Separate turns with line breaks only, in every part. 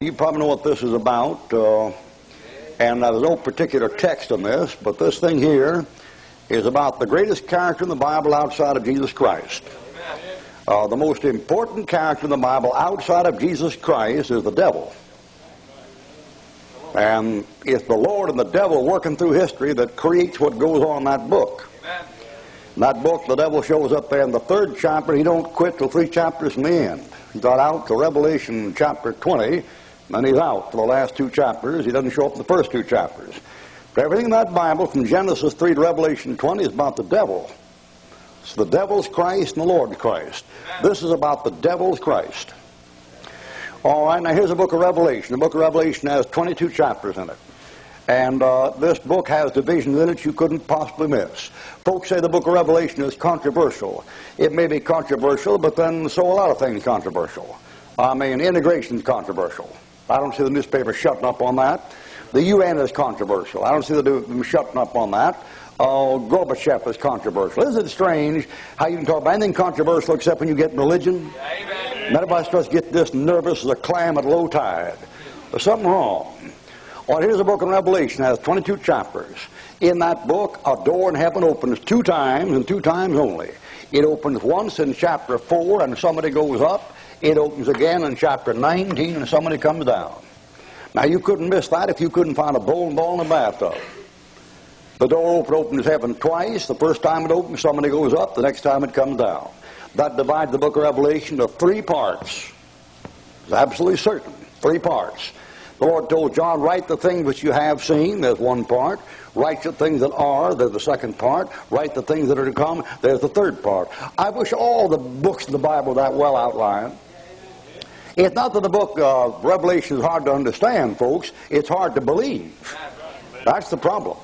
You probably know what this is about, and there's no particular text on this, but this thing here is about the greatest character in the Bible outside of Jesus Christ. The most important character in the Bible outside of Jesus Christ is the devil. And it's the Lord and the devil working through history that creates what goes on in that book. In that book, the devil shows up there in the third chapter. He don't quit till 3 chapters from the end. He got out to Revelation chapter 20, and he's out for the last 2 chapters. He doesn't show up in the first 2 chapters. But everything in that Bible, from Genesis 3 to Revelation 20, is about the devil. It's the devil's Christ and the Lord's Christ. This is about the devil's Christ. All right, now here's the book of Revelation. The book of Revelation has 22 chapters in it. And this book has divisions in it you couldn't possibly miss. Folks say the book of Revelation is controversial. It may be controversial, but then so a lot of things controversial. I mean, integration is controversial. I don't see the newspaper shutting up on that. The UN is controversial. I don't see them shutting up on that. Gorbachev is controversial. Isn't it strange how you can talk about anything controversial except when you get in religion? Amen. And everybody starts to get this nervous as a clam at low tide. There's something wrong. Well, here's the book of Revelation. It has 22 chapters. In that book, a door in heaven opens 2 times and 2 times only. It opens once in chapter 4 and somebody goes up. It opens again in chapter 19 and somebody comes down. Now, you couldn't miss that if you couldn't find a bowling ball in a bathtub. The door opens heaven twice. The first time it opens, somebody goes up. The next time it comes down. That divides the book of Revelation into 3 parts. It's absolutely certain. 3 parts. The Lord told John, write the things which you have seen, there's 1 part. Write the things that are, there's the 2nd part. Write the things that are to come, there's the 3rd part. I wish all the books in the Bible were that well outlined. It's not that the book of Revelation is hard to understand, folks. It's hard to believe. That's the problem.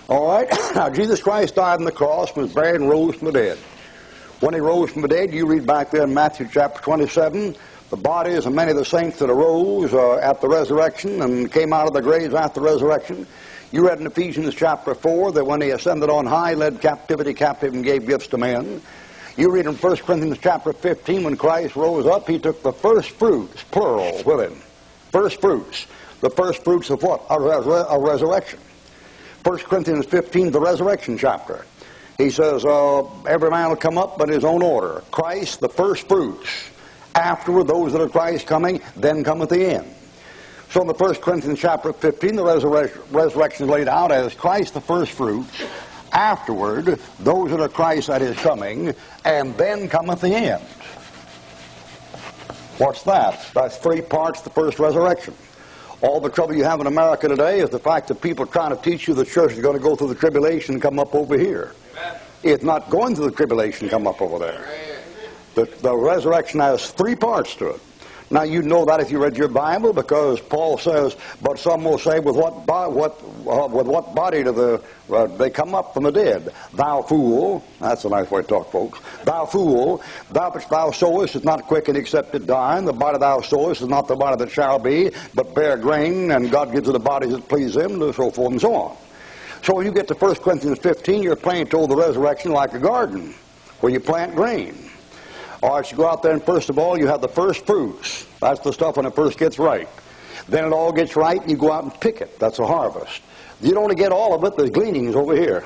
All right? Now, Jesus Christ died on the cross, was buried, and rose from the dead. When he rose from the dead, you read back there in Matthew chapter 27, the bodies of many of the saints that arose at the resurrection and came out of the graves after the resurrection. You read in Ephesians chapter 4 that when he ascended on high, led captivity captive and gave gifts to men. You read in 1 Corinthians chapter 15, when Christ rose up, he took the first fruits, plural, with him. First fruits. The first fruits of what? A resurrection. 1 Corinthians 15, the resurrection chapter. He says, every man will come up in his own order. Christ, the first fruits. Afterward, those that are Christ coming, then cometh the end. So in the 1 Corinthians chapter 15, the resurrection is laid out as Christ the first fruits. Afterward, those that are Christ at his coming, and then cometh the end. What's that? That's 3 parts of the first resurrection. All the trouble you have in America today is the fact that people are trying to teach you the church is going to go through the tribulation and come up over here. Amen. It's not going through the tribulation and come up over there. The resurrection has 3 parts to it. Now, you know that if you read your Bible, because Paul says, but some will say, with what body do they come up from the dead? Thou fool. That's a nice way to talk, folks. Thou fool, that which thou sowest is not quickened except it die. And the body thou sowest is not the body that shall be, but bare grain, and God gives it the bodies that please him, and so forth and so on. So when you get to 1 Corinthians 15, you're playing toward the resurrection like a garden, where you plant grain. All right, you go out there and first of all, you have the first fruits. That's the stuff when it first gets ripe. Then it all gets ripe and you go out and pick it. That's a harvest. You don't only get all of it, there's gleanings over here.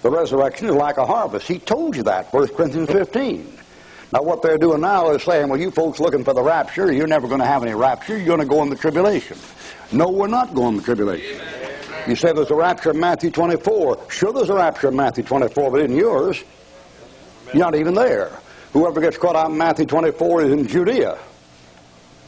The resurrection is like a harvest. He told you that, 1 Corinthians 15. Now what they're doing now is saying, well, you folks looking for the rapture, you're never going to have any rapture, you're going to go in the tribulation. No, we're not going in the tribulation. You say there's a rapture in Matthew 24. Sure, there's a rapture in Matthew 24, but in yours, you're not even there. Whoever gets caught out in Matthew 24 is in Judea.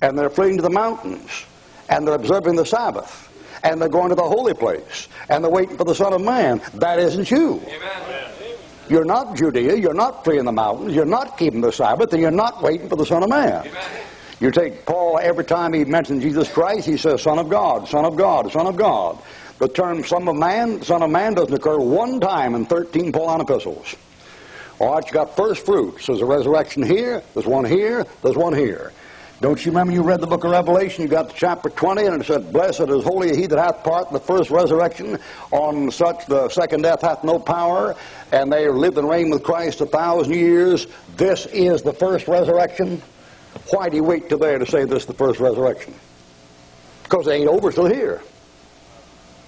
And they're fleeing to the mountains. And they're observing the Sabbath. And they're going to the holy place. And they're waiting for the Son of Man. That isn't you. Amen. You're not Judea. You're not fleeing the mountains. You're not keeping the Sabbath. And you're not waiting for the Son of Man. Amen. You take Paul, every time he mentions Jesus Christ, he says, Son of God, Son of God, Son of God. The term Son of Man doesn't occur 1 time in 13 Pauline epistles. All right, you got first fruits. There's a resurrection here, there's one here, there's one here. Don't you remember you read the book of Revelation, you got to chapter 20, and it said, blessed is holy he that hath part in the first resurrection. On such the second death hath no power, and they lived and reigned with Christ 1,000 years. This is the first resurrection. Why do you wait till there to say this is the first resurrection? Because it ain't over till here.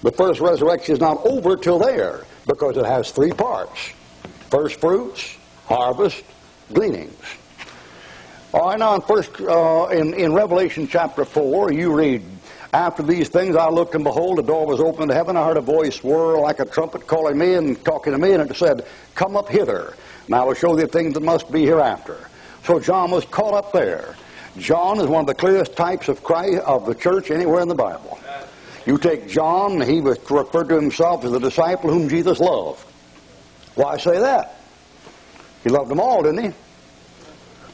The first resurrection is not over till there, because it has three parts. First fruits, harvest, gleanings. All right, now in Revelation chapter 4, you read, after these things I looked, and behold, the door was opened to heaven. I heard a voice whirl like a trumpet calling me and talking to me, and it said, come up hither, and I will show thee things that must be hereafter. So John was caught up there. John is one of the clearest types of Christ, of the church anywhere in the Bible. You take John, he was referred to himself as the disciple whom Jesus loved. Why say that? He loved them all, didn't he?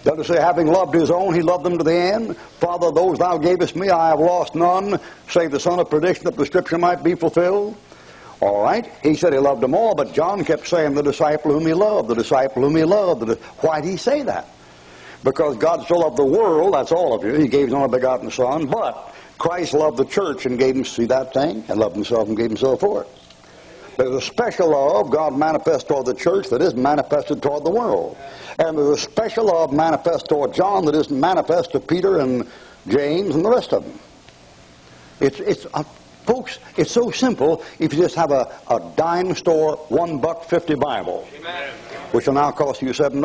Doesn't it say, having loved his own, he loved them to the end? Father, those thou gavest me, I have lost none, save the son of perdition, that the scripture might be fulfilled. All right, he said he loved them all, but John kept saying the disciple whom he loved, the disciple whom he loved. Why did he say that? Because God so loved the world, that's all of you, he gave his only begotten Son, but Christ loved the church and gave him, see that thing? And loved himself and gave himself for it. There's a special love God manifests toward the church that isn't manifested toward the world. And there's a special love manifest toward John that isn't manifest to Peter and James and the rest of them. Folks, it's so simple if you just have a dime store, $1.50 Bible, amen, which will now cost you $7.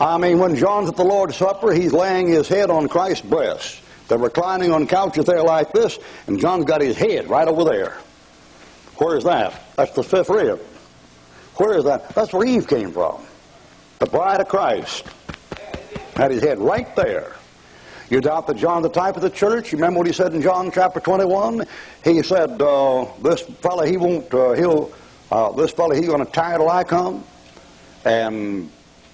I mean, when John's at the Lord's Supper, he's laying his head on Christ's breast. They're reclining on couches there like this, and John's got his head right over there. Where is that? That's the fifth rib. Where is that? That's where Eve came from. The bride of Christ had his head right there. You doubt that John's the type of the church? You remember what he said in John chapter 21? He said, this fella, he's going to tarry till I come. And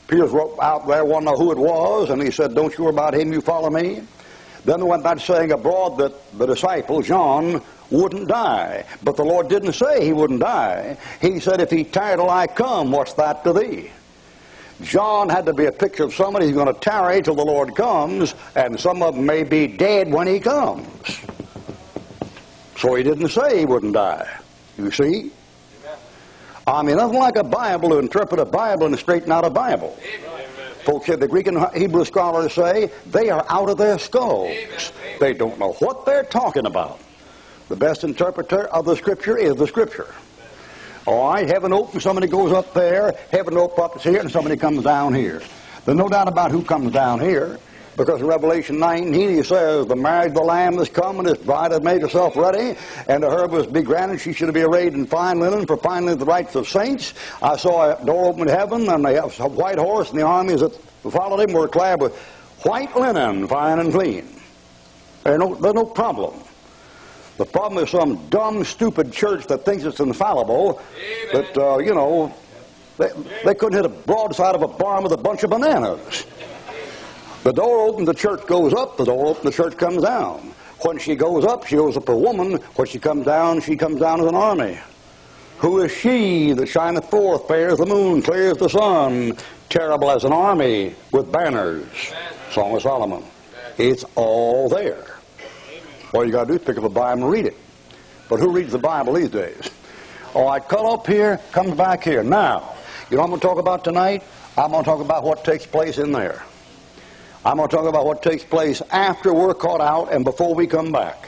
Peter's out there, wanted to know who it was, and he said, don't you worry about him, you follow me. Then they went back saying abroad that the disciple, John, wouldn't die. But the Lord didn't say he wouldn't die. He said, if he tarry till I come, what's that to thee? John had to be a picture of somebody who's going to tarry till the Lord comes, and some of them may be dead when he comes. So he didn't say he wouldn't die. You see? I mean, nothing like a Bible to interpret a Bible and straighten out a Bible. Amen. Folks said the Greek and Hebrew scholars say they are out of their skulls. Amen. They don't know what they're talking about. The best interpreter of the Scripture is the Scripture. All right, heaven open, somebody goes up there, heaven opens up here, and somebody comes down here. There's no doubt about who comes down here, because in Revelation 19 he says, the marriage of the Lamb is come, and his bride has made herself ready, and to her was be granted, she should be arrayed in fine linen, for fine linen is the rights of saints. I saw a door open in heaven, and a white horse, and the armies that followed him were clad with white linen, fine and clean. There's no problem. The problem is some dumb, stupid church that thinks it's infallible, amen, that, they couldn't hit a broadside of a barn with a bunch of bananas. The door opens, the church goes up. The door opens, the church comes down. When she goes up a woman. When she comes down as an army. Who is she that shineth forth, fair as the moon, clear as the sun, terrible as an army with banners? Song of Solomon. It's all there. All you got to do is pick up a Bible and read it. But who reads the Bible these days? All right, cut up here, comes back here. Now, you know what I'm going to talk about tonight? I'm going to talk about what takes place in there. I'm going to talk about what takes place after we're caught out and before we come back.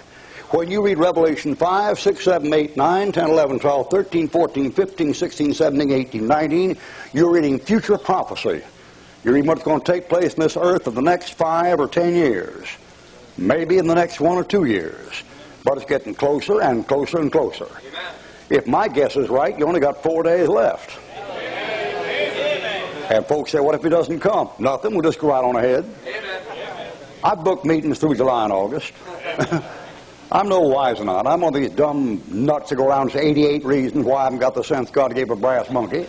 When you read Revelation 5, 6, 7, 8, 9, 10, 11, 12, 13, 14, 15, 16, 17, 18, 19, you're reading future prophecy. You're reading what's going to take place in this earth in the next 5 or 10 years. Maybe in the next 1 or 2 years. But it's getting closer and closer and closer. Amen. If my guess is right, you only got 4 days left. Amen. And folks say, what if he doesn't come? Nothing, we'll just go right on ahead. Amen. I've booked meetings through July and August. I'm no wiser not. I'm one of these dumb nuts that go around and say 88 reasons why I haven't got the sense God gave a brass monkey.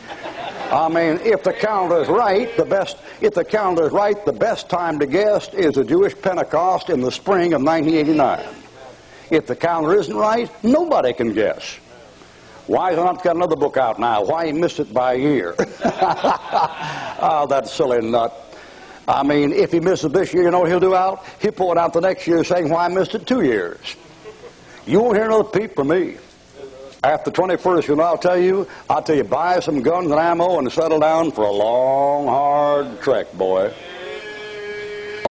I mean, if the calendar is right, the best time to guess is the Jewish Pentecost in the spring of 1989. If the calendar isn't right, nobody can guess. Why has he not got another book out now? Why he missed it by a year? Oh, that silly nut. I mean, if he misses this year, you know what he'll do out? He'll pull it out the next year saying, why I missed it 2 years. You won't hear another peep from me. After the 21st, you know, I'll tell you, buy some guns and ammo and settle down for a long, hard trek, boy.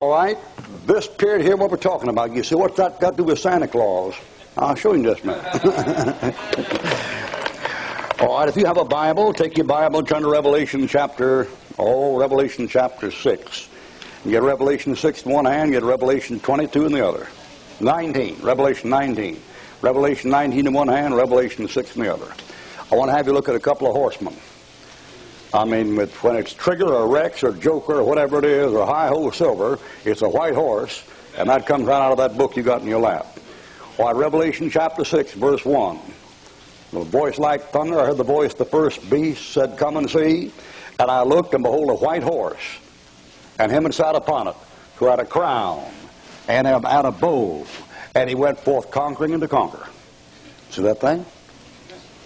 All right? This period here, what we're talking about, you see, what's that got to do with Santa Claus? I'll show you in just a minute. All right, if you have a Bible, take your Bible, turn to Revelation chapter 6. You get Revelation 6 in one hand, you get Revelation 22 in the other. 19, Revelation 19. Revelation 19 in one hand, Revelation 6 in the other. I want to have you look at a couple of horsemen. I mean, when it's Trigger or Rex or Joker or whatever it is, or Hi-Ho Silver, it's a white horse, and that comes right out of that book you got in your lap. Why, Revelation chapter 6, verse 1. With a voice like thunder, I heard the voice of the first beast said, "Come and see." And I looked, and behold, a white horse, and him that sat upon it, who had a crown, and had a bow, and he went forth conquering and to conquer. See that thing?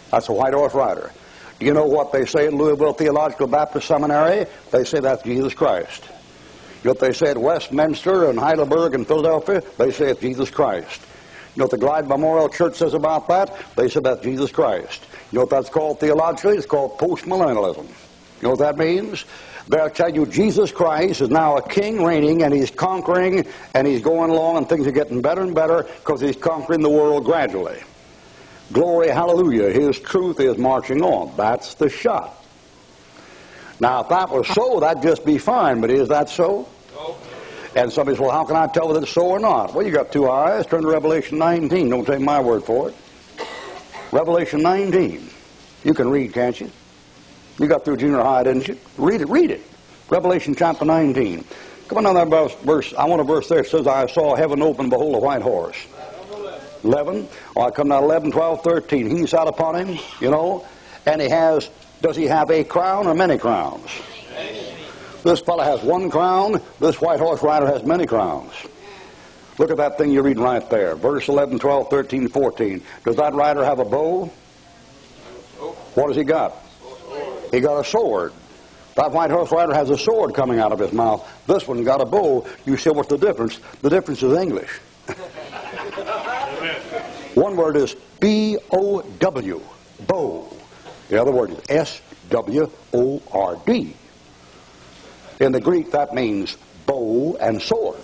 That's a white horse rider. Do you know what they say at Louisville Theological Baptist Seminary? They say that's Jesus Christ. You know what they say at Westminster and Heidelberg and Philadelphia? They say it's Jesus Christ. You know what the Glide Memorial Church says about that? They say that's Jesus Christ. You know what that's called theologically? It's called postmillennialism. You know what that means? They'll tell you Jesus Christ is now a king reigning, and he's conquering, and he's going along, and things are getting better and better because he's conquering the world gradually. Glory, hallelujah, his truth is marching on. That's the shot. Now, if that was so, that'd just be fine, but is that so? No. And somebody says, well, how can I tell whether it's so or not? Well, you got two eyes. Turn to Revelation 19. Don't take my word for it. Revelation 19. You can read, can't you? You got through junior high, didn't you? Read it. Revelation chapter 19. Come on down there, verse. I want a verse there. It says, I saw heaven open, behold, a white horse. 11. Oh, I come down 11, 12, 13. He sat upon him, you know, and does he have a crown or many crowns? This fellow has one crown. This white horse rider has many crowns. Look at that thing you're reading right there. Verse 11, 12, 13, 14. Does that rider have a bow? What has he got? He got a sword. That white horse rider has a sword coming out of his mouth. This one got a bow. You say, what's the difference? The difference is English. One word is B-O-W, bow. The other word is S-W-O-R-D. In the Greek, that means bow and sword.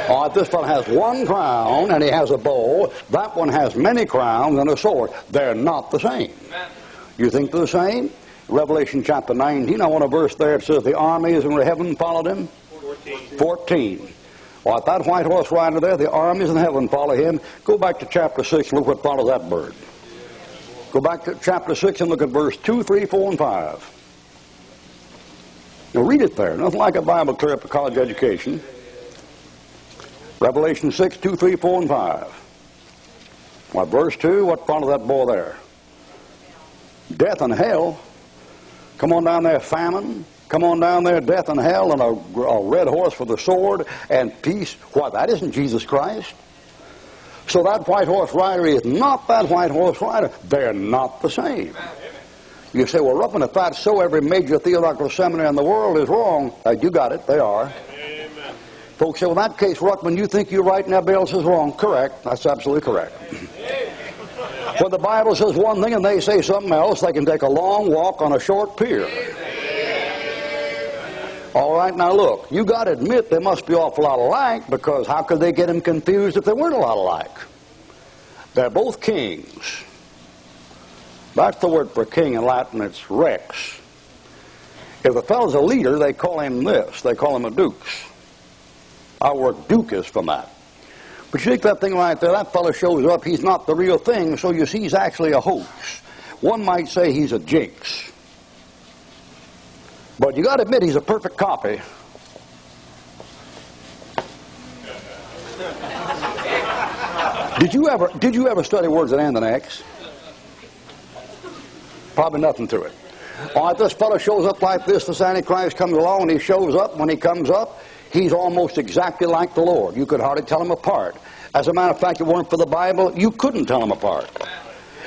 All right, this one has one crown, and he has a bow. That one has many crowns and a sword. They're not the same. You think they're the same? Revelation chapter 19, I want a verse there. It says, the armies in heaven followed him. 14. Well, that white horse rider there, the armies in heaven follow him. Go back to chapter 6 and look what follows that bird. Go back to chapter 6 and look at verse 2, 3, 4, and 5. Now read it there. Nothing like a Bible clear up a college education. Revelation 6, 2, 3, 4, and 5. Well, verse 2, what follows that boy there? Death and hell. Come on down there, famine. Come on down there, death and hell, and a red horse with a sword and peace. Why, that isn't Jesus Christ. So that white horse rider is not that white horse rider. They're not the same. You say, well, Ruppin, if that's so, every major theological seminary in the world is wrong. You got it, they are. Amen. Folks say, well, in that case, Ruckman, you think you're right and everybody else is wrong. Correct. That's absolutely correct. When the Bible says one thing and they say something else, they can take a long walk on a short pier. All right, now look, you got to admit there must be an awful lot alike, because how could they get him confused if they weren't a lot alike? They're both kings. That's the word for king in Latin. It's rex. If a fellow's a leader, they call him this. They call him a dukes. Our word duke is from that. But you take that thing right there, that fellow shows up, he's not the real thing, so you see he's actually a hoax. One might say he's a jinx. But you got to admit he's a perfect copy. Did you ever study words that end in X? Probably nothing to it. All right, this fellow shows up like this. The Antichrist comes along, and he shows up. When he comes up, he's almost exactly like the Lord. You could hardly tell him apart. As a matter of fact, if it weren't for the Bible, you couldn't tell him apart.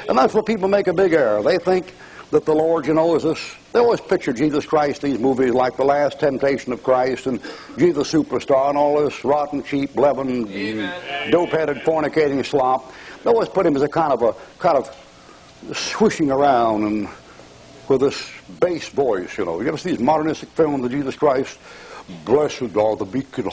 And that's where people make a big error. They think that the Lord, you know, is this. They always picture Jesus Christ, these movies like The Last Temptation of Christ and Jesus Superstar and all this rotten, cheap, leaven, dope-headed, fornicating slop. They always put him as a kind of swishing around and with this bass voice, you know. You ever see these modernistic films of Jesus Christ? Blessed are the meek in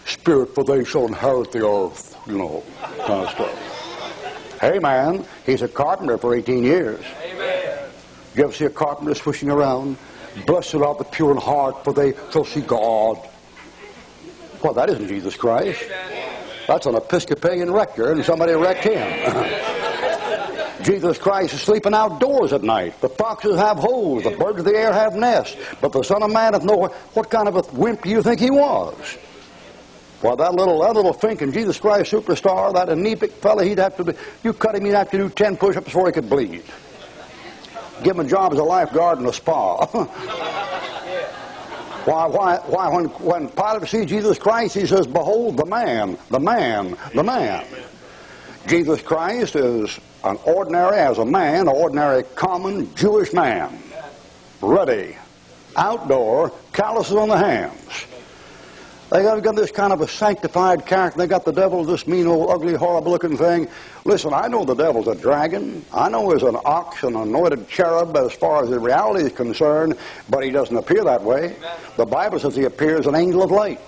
spirit, for they shall inherit the earth, you know, kind of stuff. Hey, man, he's a carpenter for 18 years. Amen. You ever see a carpenter swishing around? Blessed are the pure in heart, for they shall see God. Well, that isn't Jesus Christ. That's an Episcopalian rector, and somebody wrecked him. Jesus Christ is sleeping outdoors at night. The foxes have holes, the birds of the air have nests, but the Son of Man hath nowhere. What kind of a wimp do you think he was? Well, that little thinking Jesus Christ superstar, that anemic fella, you cut him, he'd have to do 10 push-ups before he could bleed. Give him a job as a lifeguard in a spa. Why, when Pilate sees Jesus Christ, he says, behold, the man, the man, the man. Jesus Christ is an ordinary, common Jewish man. Ruddy, outdoor, calluses on the hands. They got this kind of a sanctified character. They got the devil, this mean old ugly horrible looking thing. Listen, I know the devil's a dragon. I know he's an ox, an anointed cherub as far as the reality is concerned, but he doesn't appear that way. The Bible says he appears an angel of light.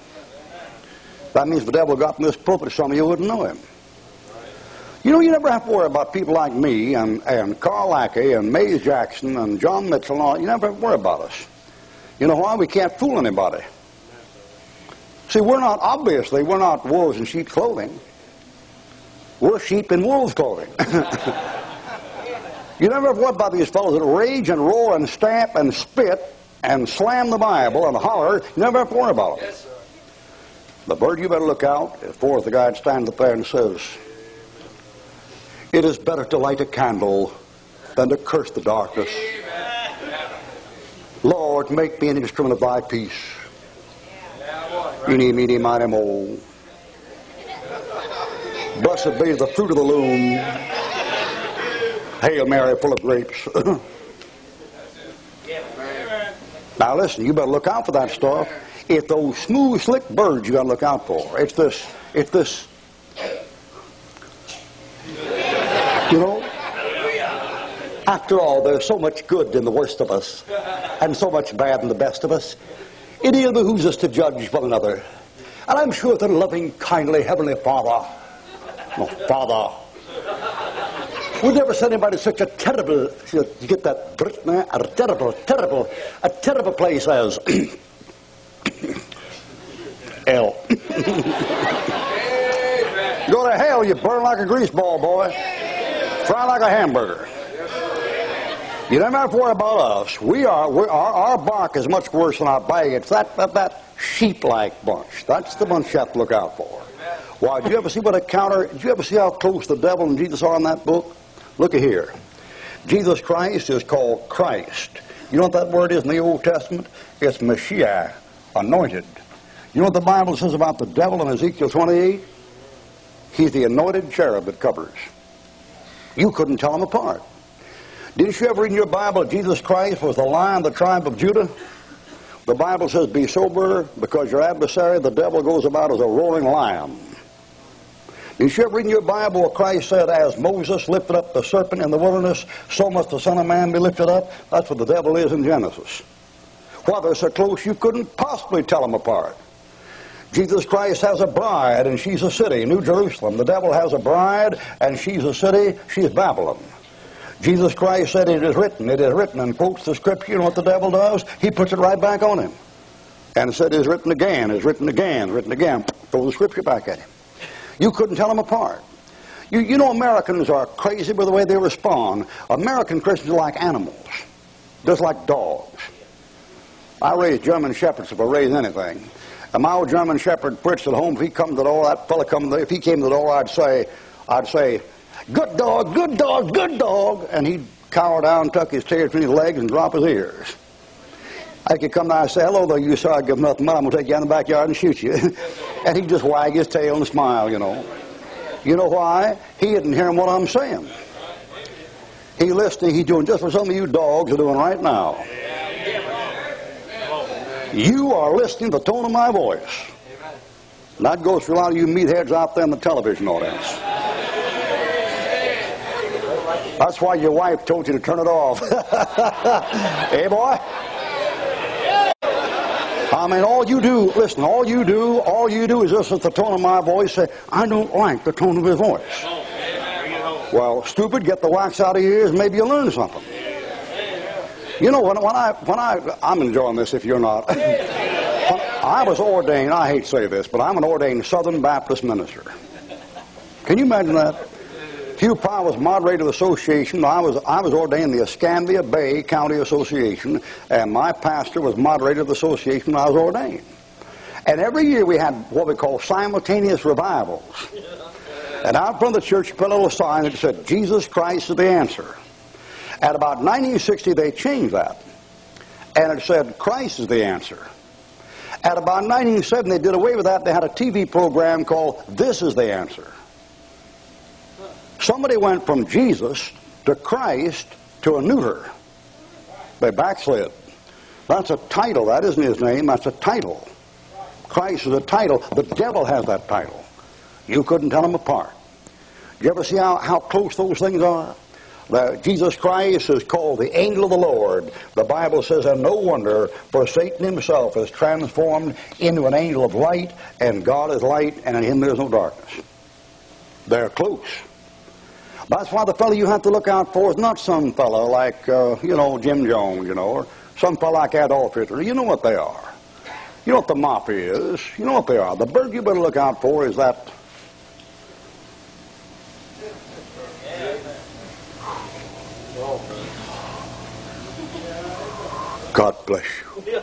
That means the devil got in this pulpit, some of you wouldn't know him. You know, you never have to worry about people like me and Carl Lackey and Mays Jackson and John Mitchell and all. You never have to worry about us. You know why? We can't fool anybody. See, we're not wolves in sheep clothing. We're sheep in wolves' clothing. You never have to worry about these fellows that rage and roar and stamp and spit and slam the Bible and holler. You never have to worry about them. Yes, sir. The bird, you better look out. Forth the guy stands up there and says, it is better to light a candle than to curse the darkness. Amen. Lord, make me an instrument of thy peace. Eeny, meeny, miny, mo. Blessed be the fruit of the loom. Hail Mary, full of grapes. Now listen, you better look out for that stuff. It's those smooth, slick birds you got to look out for. It's this. You know, after all, there's so much good in the worst of us, and so much bad in the best of us. It ill behooves us to judge one another. And I'm sure the loving, kindly Heavenly Father would never send anybody to such a terrible, you get that Britain, a terrible place as hell. Go to hell, you burn like a grease ball, boy. Fry like a hamburger. You don't have to worry about us. Our bark is much worse than our bite. It's that sheep-like bunch. That's the bunch you have to look out for. Why, did you ever see how close the devil and Jesus are in that book? Look at here. Jesus Christ is called Christ. You know what that word is in the Old Testament? It's Messiah, anointed. You know what the Bible says about the devil in Ezekiel 28? He's the anointed cherub that covers. You couldn't tell them apart. Didn't you ever read in your Bible Jesus Christ was the Lion of the tribe of Judah? The Bible says, be sober, because your adversary, the devil, goes about as a roaring lion. Didn't you ever read in your Bible where Christ said, as Moses lifted up the serpent in the wilderness, so must the Son of Man be lifted up? That's what the devil is in Genesis. Why, they're so close you couldn't possibly tell them apart. Jesus Christ has a bride, and she's a city, New Jerusalem. The devil has a bride, and she's a city, she's Babylon. Jesus Christ said, it is written, and quotes the scripture. You know what the devil does? He puts it right back on him. And said, it is written again, throw the scripture back at him. You couldn't tell them apart. You know Americans are crazy with the way they respond. American Christians are like animals, just like dogs. I raised German Shepherds if I raised anything. And my old German Shepherd Fritz at home, if he come to the door, if he came to the door, I'd say, good dog, good dog, good dog. And he'd cower down, tuck his tail between his legs, and drop his ears. I could come down and say, hello there, you sir, I'd give him nothing, but I'm going to take you out in the backyard and shoot you. And he'd just wag his tail and smile, you know. You know why? He isn't hearing what I'm saying. He's listening, he's doing just what some of you dogs are doing right now. You are listening to the tone of my voice. And that goes for a lot of you meatheads out there in the television audience. That's why your wife told you to turn it off. Hey, boy? I mean, all you do, listen, all you do is just at the tone of my voice say, I don't like the tone of his voice. Well, stupid, get the wax out of your ears, maybe you'll learn something. You know, I'm enjoying this if you're not. When I was ordained, I hate to say this, but I'm an ordained Southern Baptist minister. Can you imagine that? Hugh Powell was moderator of the association. I was ordained in the Escambia Bay County Association, and my pastor was moderator of the association when I was ordained. And every year we had what we call simultaneous revivals. And out front of the church, you put a little sign that said, Jesus Christ is the answer. At about 1960, they changed that. And it said, Christ is the answer. At about 1970, they did away with that. They had a TV program called This is the Answer. Somebody went from Jesus to Christ to a neuter. They backslid. That's a title. That isn't his name. That's a title. Christ is a title. The devil has that title. You couldn't tell them apart. Do you ever see how close those things are? Jesus Christ is called the angel of the Lord. The Bible says, and no wonder, for Satan himself is transformed into an angel of light, and God is light, and in him there is no darkness. They're close. That's why the fellow you have to look out for is not some fellow like, Jim Jones, or some fellow like Adolf Hitler. You know what they are. You know what the mafia is. You know what they are. The bird you better look out for is that. God bless you.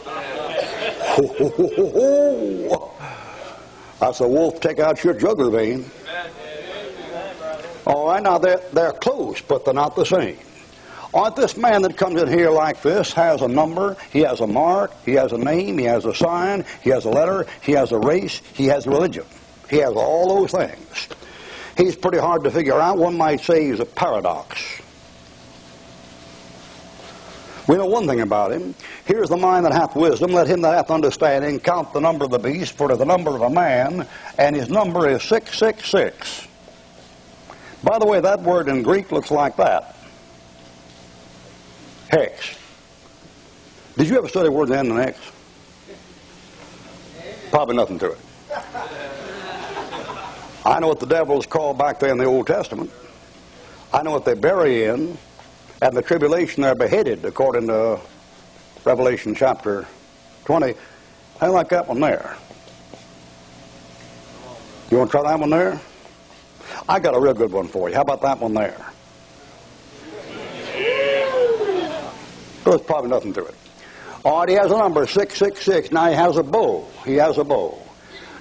Ho, ho, ho, ho, ho. That's a wolf take out your jugular vein. All right, now they're close, but they're not the same. All right, this man that comes in here like this has a number, he has a mark, he has a name, he has a sign, he has a letter, he has a race, he has a religion. He has all those things. He's pretty hard to figure out. One might say he's a paradox. We know one thing about him. Here's the mind that hath wisdom. Let him that hath understanding count the number of the beast, for it is the number of a man, and his number is 666. By the way, that word in Greek looks like that. Hex. Did you ever study words that end in X? Probably nothing to it. I know what the devil is called back there in the Old Testament. I know what they bury in, and the tribulation they're beheaded, according to Revelation chapter 20. I like that one there. You want to try that one there? I got a real good one for you. How about that one there? There's probably nothing to it. All right, he has a number, 666. Now he has a bow. He has a bow.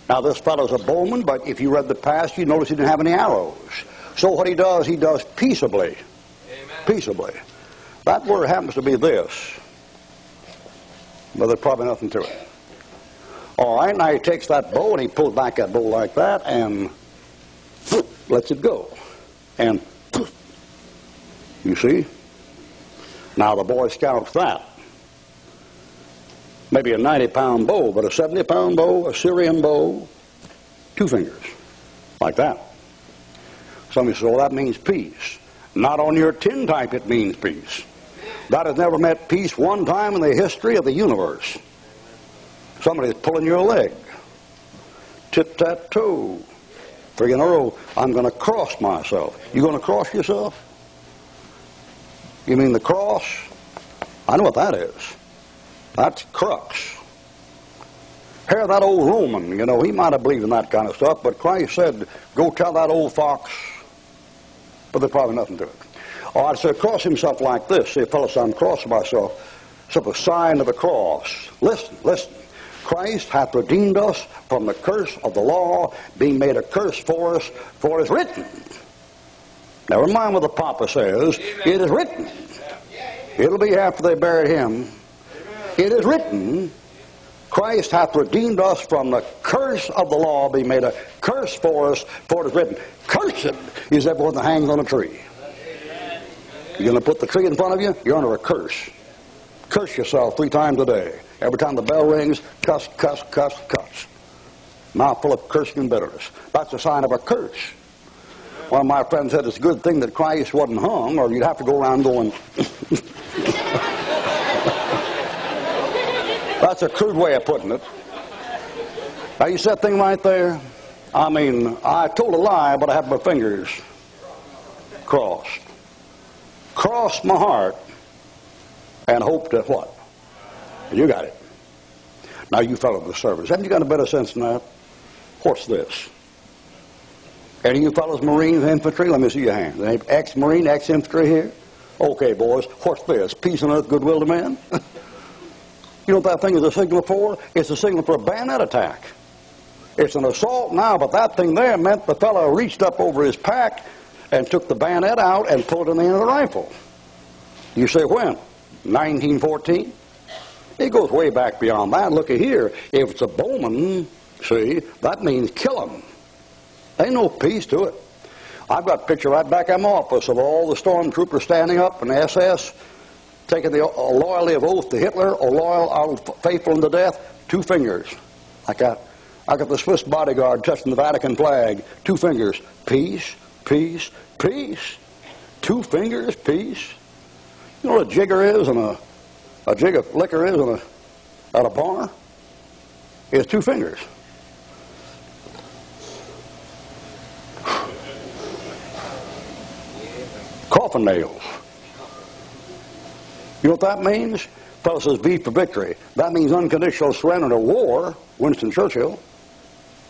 Now this fellow's a bowman, but if you read the past, you notice he didn't have any arrows. So what he does peaceably. Amen. Peaceably. That word happens to be this. But there's probably nothing to it. All right, now he takes that bow and he pulls back that bow like that and lets it go. And you see? Now the Boy Scouts that. Maybe a 90-pound bow, but a 70-pound bow, a Syrian bow, 2 fingers. Like that. Somebody says, well, that means peace. Not on your tin type it means peace. God has never met peace one time in the history of the universe. Somebody's pulling your leg. Tit-tat-toe. 3 in a row. I'm going to cross myself. You going to cross yourself? You mean the cross? I know what that is. That's crux. Here, that old Roman, he might have believed in that kind of stuff, but Christ said, go tell that old fox. But there's probably nothing to it. All right, so cross himself like this. See, fellow said, I'm crossing myself. It's a sign of the cross. Listen. Christ hath redeemed us from the curse of the law, being made a curse for us, for it is written. Never mind what the Papa says. Amen. It is written. It'll be after they buried him. It is written, Christ hath redeemed us from the curse of the law, being made a curse for us, for it is written, cursed is everyone that hangs on a tree. You're going to put the tree in front of you, you're under a curse. Curse yourself 3 times a day. Every time the bell rings, cuss, cuss, cuss, cuss. Mouth full of cursing and bitterness. That's a sign of a curse. One of my friends said it's a good thing that Christ wasn't hung, or you'd have to go around going... That's That's a crude way of putting it. Now, you see that thing right there? I mean, I told a lie, but I have my fingers crossed. Crossed my heart and hoped that what? You got it. Now, you fellows in the service, haven't you got a better sense than that? What's this? Any of you fellows Marines, infantry? Let me see your hands. Any ex-Marine, ex-infantry here? Okay, boys, what's this? Peace on earth, goodwill to men? You know what that thing is a signal for? It's a signal for a bayonet attack. It's an assault now, but that thing there meant the fellow reached up over his pack and took the bayonet out and pulled it in the end of the rifle. You say when? 1914? It goes way back beyond that. Look at here. If it's a Bowman, see, that means kill him. Ain't no peace to it. I've got a picture right back in my office of all the stormtroopers standing up in the SS, taking the loyalty of oath to Hitler, or loyal, faithful unto death, 2 fingers. I got the Swiss bodyguard touching the Vatican flag, 2 fingers. Peace, peace, peace. 2 fingers, peace. You know what a jigger is and a jig of liquor is at a bar? It's 2 fingers. Coffin nails. You know what that means? Fellow says V for victory. That means unconditional surrender to war. Winston Churchill.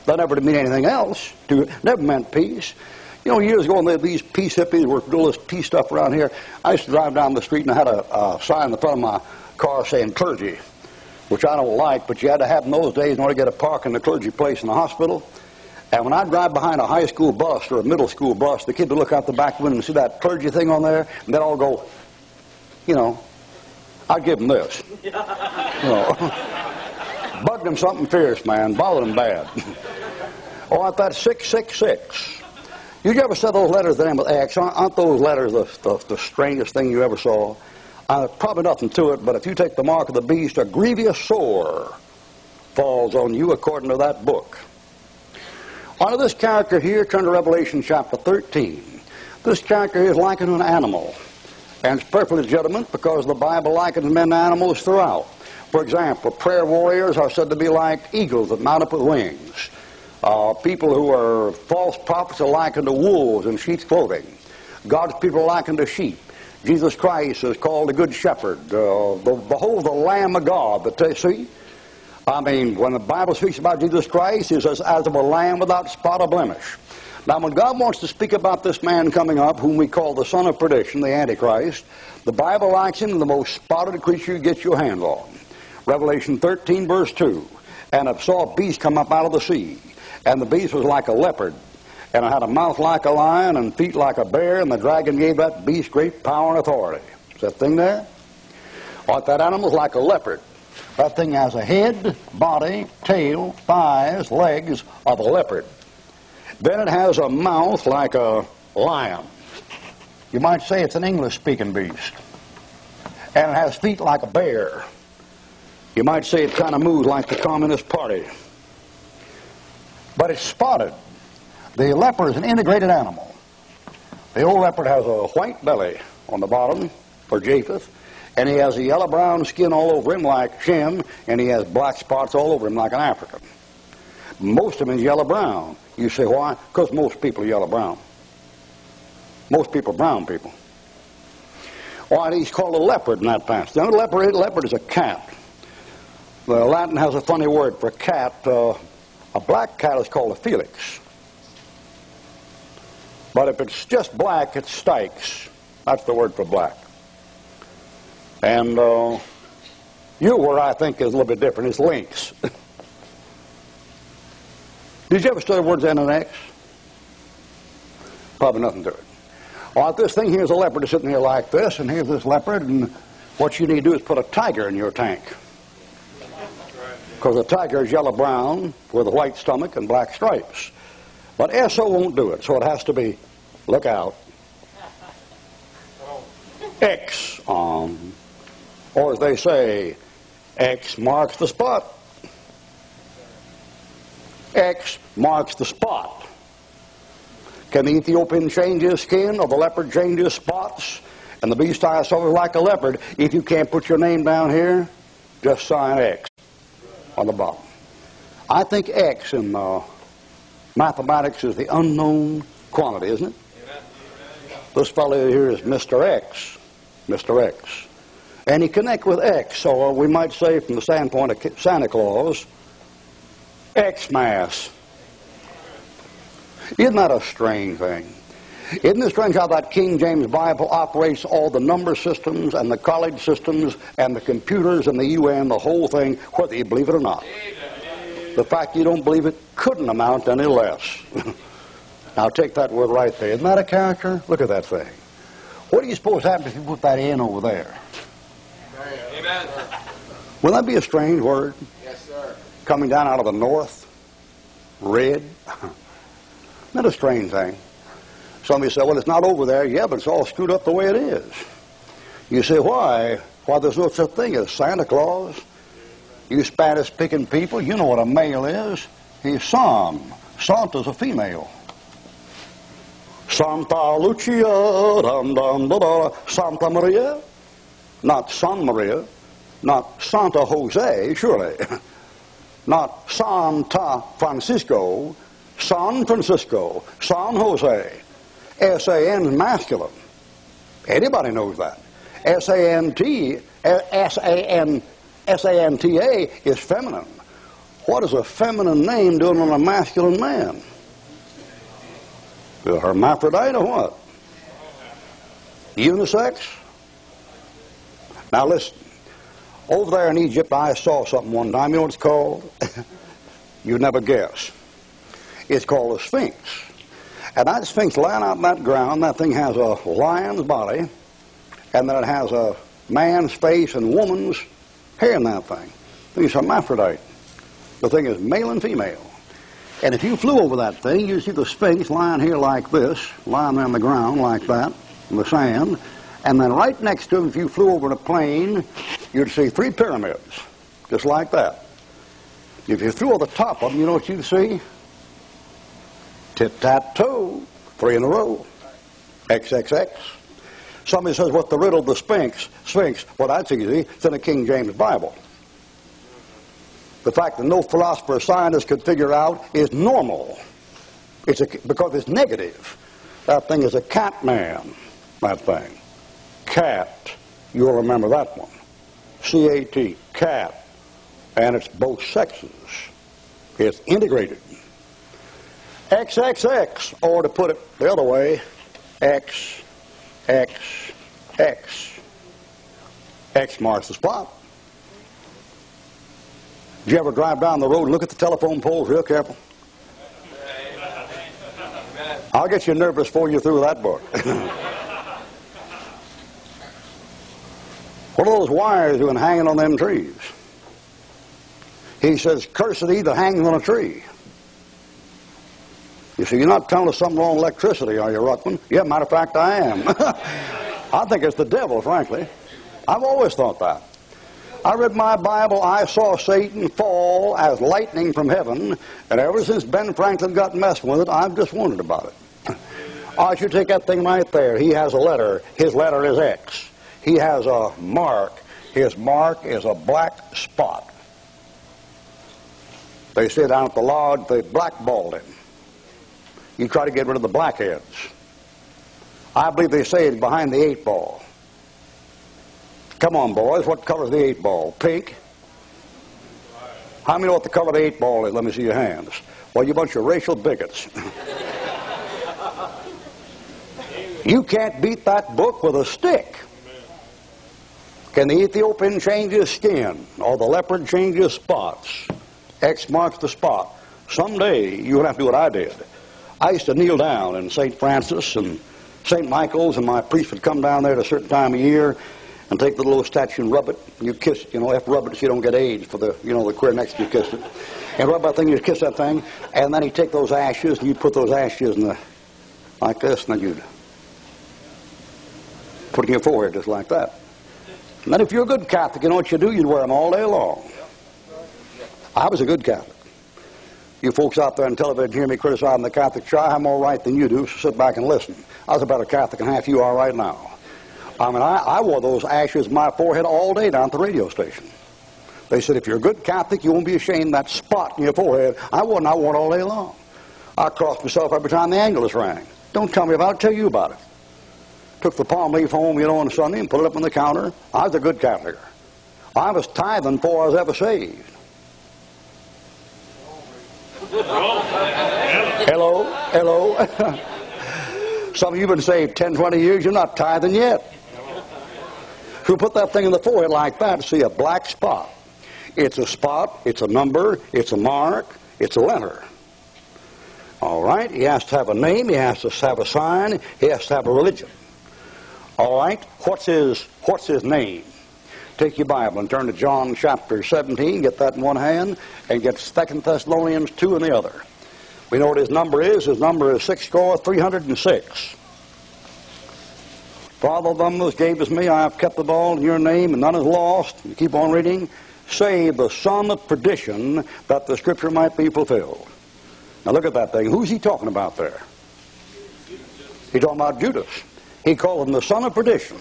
That never did mean anything else. Never meant peace. You know, years ago, when these peace hippies were doing this peace stuff around here, I used to drive down the street and I had a sign in the front of my car saying clergy, which I don't like, but you had to have in those days in order to get a park in the clergy place in the hospital. And when I drive behind a high school bus or a middle school bus, the kids would look out the back window and see that clergy thing on there, and they'd all go, you know, I'd give them this. You know, bugged them something fierce, man, bothered them bad. Oh, that's 666. You ever said those letters that end with X? Aren't those letters the strangest thing you ever saw? Probably nothing to it, but if you take the mark of the beast, a grievous sore falls on you according to that book. Onto this character here, turn to Revelation chapter 13. This character is likened to an animal, and it's perfectly legitimate because the Bible likens men to animals throughout. For example, prayer warriors are said to be like eagles that mount up with wings. People who are false prophets are likened to wolves in sheep's clothing. God's people are likened to sheep. Jesus Christ is called a good shepherd. Behold the Lamb of God that they see. I mean, when the Bible speaks about Jesus Christ, he says, as of a lamb without spot or blemish. Now, when God wants to speak about this man coming up, whom we call the son of perdition, the Antichrist, the Bible likes him the most spotted creature you get your hands on. Revelation 13, verse 2. And I saw a beast come up out of the sea, and the beast was like a leopard, and it had a mouth like a lion and feet like a bear, and the dragon gave that beast great power and authority. Is that thing there? Or that animal's like a leopard. That thing has a head, body, tail, thighs, legs of a leopard. Then it has a mouth like a lion. You might say it's an English-speaking beast. And it has feet like a bear. You might say it kind of moves like the Communist Party. But it's spotted. The leopard is an integrated animal. The old leopard has a white belly on the bottom for Japheth, and he has a yellow-brown skin all over him like Shem, and he has black spots all over him like an African. Most of him is yellow-brown. You say, why? Because most people are yellow-brown. Most people are brown people. Why, he's called a leopard in that passage. Now, leopard is a cat. The Latin has a funny word for cat. A black cat is called a felix. But if it's just black, it's Styx. That's the word for black. And where I think is a little bit different. It's lynx. Did you ever study words end in X? Probably nothing to it. Well, this thing here is a leopard sitting here like this, and here's this leopard, and what you need to do is put a tiger in your tank. Because the tiger is yellow-brown with a white stomach and black stripes. But SO won't do it, so it has to be, look out, X on. Or as they say, X marks the spot. X marks the spot. Can the Ethiopian change his skin or the leopard change his spots? And the beast I saw was like a leopard. If you can't put your name down here, just sign X. on the bottom. I think X in mathematics is the unknown quantity, isn't it? This fellow here is Mr. X. Mr. X. And he connect with X, or we might say from the standpoint of Santa Claus, X-Mass. Isn't that a strange thing? Isn't it strange how that King James Bible operates all the number systems and the college systems and the computers and the UN, the whole thing, whether you believe it or not? The fact you don't believe it couldn't amount to any less. Now take that word right there. Isn't that a character? Look at that thing. What do you suppose happens if you put that N over there?
Amen.
Wouldn't that be a strange word?
Yes, sir.
Coming down out of the north, red. Isn't that a strange thing? Somebody said, well, it's not over there. Yeah, but it's all screwed up the way it is. You say, why? Why, there's no such thing as Santa Claus. You Spanish-speaking people, you know what a male is. He's San. Santa's a female. Santa Lucia, dum, dum, da, da. Santa Maria. Not San Maria. Not Santa Jose, surely. Not Santa Francisco. San Francisco. San Jose. S-A-N is masculine. Anybody knows that. S-A-N-T-A is feminine. What is a feminine name doing on a masculine man? A hermaphrodite or what? Unisex? Now listen. Over there in Egypt, I saw something one time. You know what it's called? You'd never guess. It's called a sphinx. And that sphinx lying out in that ground, that thing has a lion's body, and then it has a man's face and woman's hair in that thing. It's hermaphrodite. The thing is male and female. And if you flew over that thing, you'd see the sphinx lying here like this, lying there on the ground like that, in the sand. And then right next to him, if you flew over in a plane, you'd see 3 pyramids, just like that. If you flew over the top of them, you know what you'd see? Tit-tat-toe, 3 in a row. XXX. Somebody says, what's the riddle of the Sphinx? Well, that's easy. It's in the King James Bible. The fact that no philosopher or scientist could figure out is normal. Because it's negative. That thing is a cat man, that thing. Cat. You'll remember that one. C-A-T, cat. And it's both sexes. It's integrated. XXX, or to put it the other way, X, X, X. X marks the spot. Did you ever drive down the road and look at the telephone poles real careful? I'll get you nervous before you're through that book. What are those wires doing hanging on them trees? He says, cursed he that hangs on a tree. You see, you're not telling us something wrong with electricity, are you, Ruckman? Yeah, matter of fact, I am. I think it's the devil, frankly. I've always thought that. I read my Bible, I saw Satan fall as lightning from heaven, and ever since Ben Franklin got messing with it, I've just wondered about it. I should take that thing right there. He has a letter. His letter is X. He has a mark. His mark is a black spot. They say down at the lodge they blackballed him. You try to get rid of the blackheads. I believe they say it's behind the 8 ball. Come on, boys. What color is the 8 ball? Pink? How many know what the color of the 8 ball is? Let me see your hands. Well, you bunch of racial bigots. You can't beat that book with a stick. Can the Ethiopian change his skin? Or the leopard change his spots? X marks the spot. Someday you're going to have to do what I did. I used to kneel down in St. Francis and St. Michael's, and my priest would come down there at a certain time of year and take the little statue and rub it. You kiss it, you have to rub it so you don't get AIDS for the, the queer next to you kissed it. And rub that thing, you'd kiss that thing, and then he'd take those ashes and you'd put those ashes in like this, and then you'd put it in your forehead just like that. And then if you're a good Catholic, you know what you do? You'd wear them all day long. I was a good Catholic. You folks out there on television hear me criticizing the Catholic Church. I'm more right than you do, so sit back and listen. I was a better Catholic than half you are right now. I mean, I wore those ashes in my forehead all day down at the radio station. They said, if you're a good Catholic, you won't be ashamed of that spot in your forehead. I wore it all day long. I crossed myself every time the Angelus rang. Don't tell me about it, I'll tell you about it. Took the palm leaf home, on Sunday and put it up on the counter. I was a good Catholic. I was tithing before I was ever saved. Hello. Some of you have been saved 10, 20 years, you're not tithing yet. If you put that thing in the forehead like that, see a black spot. It's a spot, it's a number, it's a mark, it's a letter. All right? He has to have a name, he has to have a sign, he has to have a religion. All right? What's his name? Take your Bible and turn to John chapter 17, get that in one hand, and get 2 Thessalonians 2 in the other. We know what his number is. His number is 6,306. Father of them that gave us me, I have kept the all in your name, and none is lost. You keep on reading. Save the son of perdition, that the scripture might be fulfilled. Now look at that thing. Who's he talking about there? He's talking about Judas. He called him the son of perdition.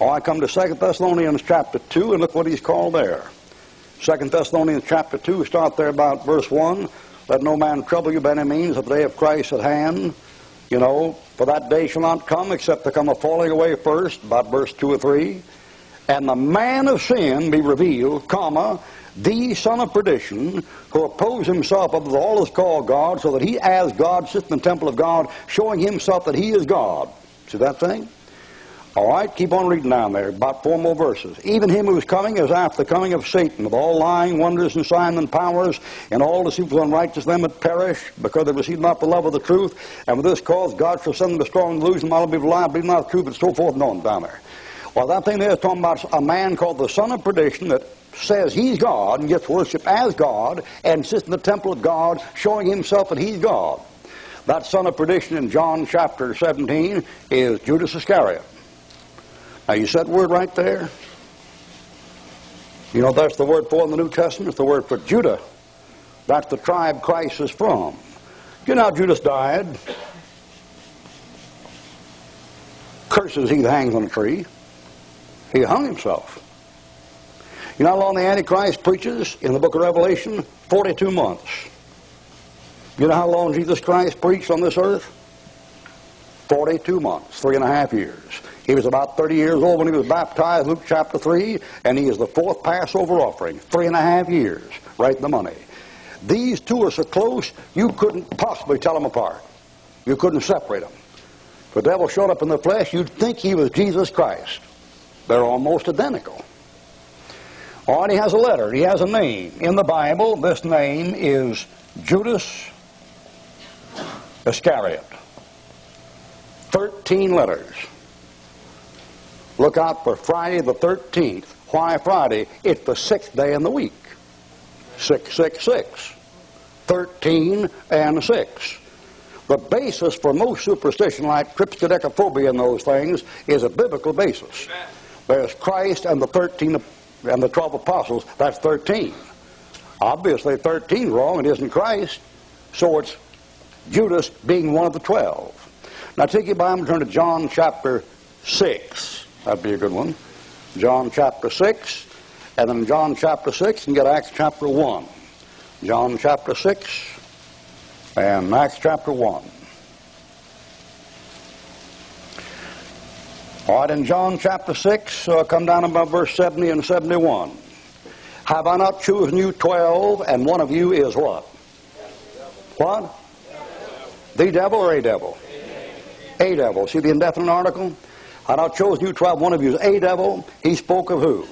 Oh, I come to 2 Thessalonians chapter 2, and look what he's called there. 2 Thessalonians chapter 2, start there about verse 1. Let no man trouble you by any means, of the day of Christ at hand. For that day shall not come, except there come a falling away first, about verse 2 or 3. And the man of sin be revealed, the son of perdition, who oppose himself unto all that is called God, so that he as God sits in the temple of God, showing himself that he is God. See that thing? All right, keep on reading down there, about 4 more verses. Even him who is coming is after the coming of Satan, with all lying, wonders, and signs and powers, and all deceitful and unrighteous them that perish, because they receive not the love of the truth. And with this cause God shall send them a strong delusion, while people lie, believe not the truth, but so forth and on down there. Well, that thing there is talking about a man called the son of perdition that says he's God and gets worshipped as God and sits in the temple of God, showing himself that he's God. That son of perdition in John chapter 17 is Judas Iscariot. Now, you said word right there. That's the word for in the New Testament. It's the word for Judah. That's the tribe Christ is from. You know how Judas died? Curses he that hangs on a tree. He hung himself. You know how long the Antichrist preaches in the book of Revelation? 42 months. You know how long Jesus Christ preached on this earth? 42 months, 3.5 years. He was about 30 years old when he was baptized, Luke chapter 3, and he is the 4th Passover offering. 3.5 years, right in the money. These two are so close, you couldn't possibly tell them apart. You couldn't separate them. If the devil showed up in the flesh, you'd think he was Jesus Christ. They're almost identical. All right, he has a letter. He has a name. In the Bible, this name is Judas Iscariot. 13 letters. Look out for Friday the 13th. Why Friday? It's the 6th day in the week. 666. 13 and 6. The basis for most superstition, like triskaidekaphobia and those things, is a biblical basis. There's Christ and the 13 and the 12 apostles. That's 13. Obviously 13 is wrong. It isn't Christ. So it's Judas being one of the 12. Now take your Bible and turn to John chapter 6. That'd be a good one. John chapter 6. And then John chapter 6 and get Acts chapter 1. John chapter 6 and Acts chapter 1. All right, in John chapter 6, come down about verse 70 and 71. Have I not chosen you 12, and one of you is what? What? The devil or a devil? A devil. See the indefinite article? I have not chosen you 12, one of you is a devil. He spoke of who?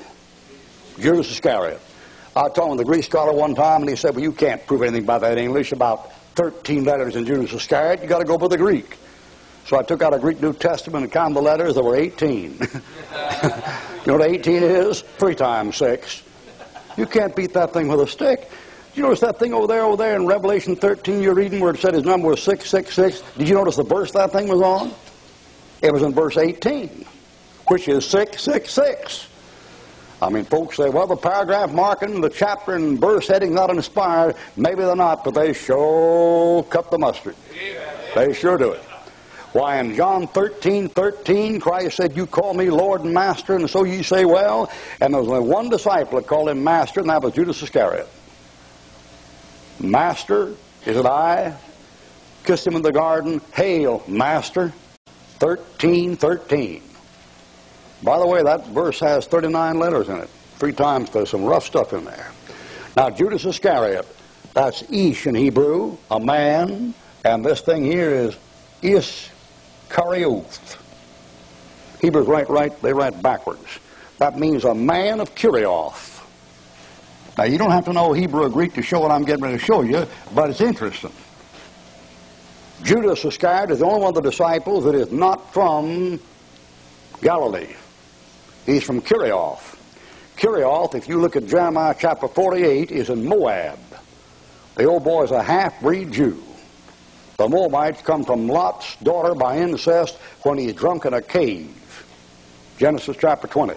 Judas Iscariot. I told him the Greek scholar one time, and he said, well, you can't prove anything by that English about 13 letters in Judas Iscariot. You got to go by the Greek. So I took out a Greek New Testament and counted the letters. There were 18. You know what 18 is? 3 times 6. You can't beat that thing with a stick. Did you notice that thing over there in Revelation 13 you're reading where it said his number was 666? Did you notice the verse that thing was on? It was in verse 18, which is 666. I mean, folks say, well, the paragraph marking, the chapter and verse heading not inspired. Maybe they're not, but they sure cut the mustard. They sure do it. Why, in John 13:13, Christ said, you call me Lord and Master, and so ye say well. And there was only one disciple that called him Master, and that was Judas Iscariot. Master, is it I? Kissed him in the garden. Hail, Master. 13:13. By the way, that verse has 39 letters in it. 3 times there's some rough stuff in there. Now, Judas Iscariot, that's Ish in Hebrew, a man, and this thing here is Iskarioth. Hebrews they write backwards. That means a man of Kurioth. Now, you don't have to know Hebrew or Greek to show what I'm getting ready to show you, but it's interesting. Judas Iscariot is the only one of the disciples that is not from Galilee. He's from Kurioth. Kurioth, if you look at Jeremiah chapter 48, is in Moab. The old boy is a half-breed Jew. The Moabites come from Lot's daughter by incest when he's drunk in a cave. Genesis chapter 20.